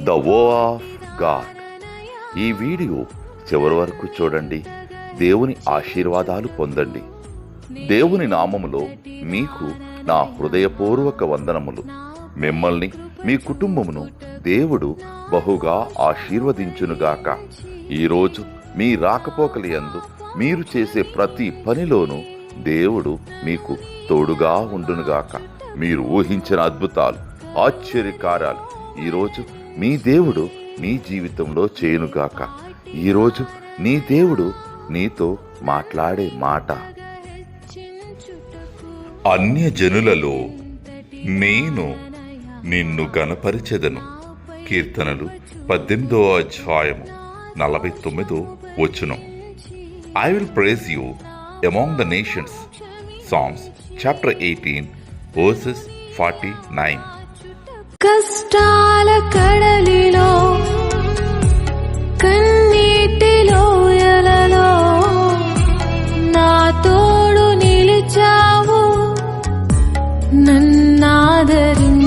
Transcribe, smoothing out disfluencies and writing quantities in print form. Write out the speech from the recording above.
The వో of God. ఈ video చివరి వరకు చూడండి. దేవుని ఆశీర్వాదాలు పొందండి. దేవుని నామములో మీకు నా హృదయపూర్వక వందనములు. మిమ్మల్ని మీ కుటుంబమును దేవుడు బహుగా ఆశీర్వదించునుగాక. ఈరోజు మీ రాకపోకలి యందు మీరు చేసే ప్రతి పనిలోనూ దేవుడు మీకు తోడుగా ఉండునుగాక. మీరు ఊహించిన అద్భుతాలు, ఆశ్చర్యకార్యాలు ఈరోజు మీ దేవుడు మీ జీవితంలో చేయునుగాక. ఈరోజు నీ దేవుడు నీతో మాట్లాడే మాట, అన్యజనులలో నేను నిన్ను గణపరిచెదను. కీర్తనలు 18వ అధ్యాయము 49వ వచనం. I will praise you among the nations. Psalms chapter 18 verses 49. కష్టాల కడలిలో, కన్నీటి లోయలలో నా తోడు నిలిచావు, నన్నాదరించావు.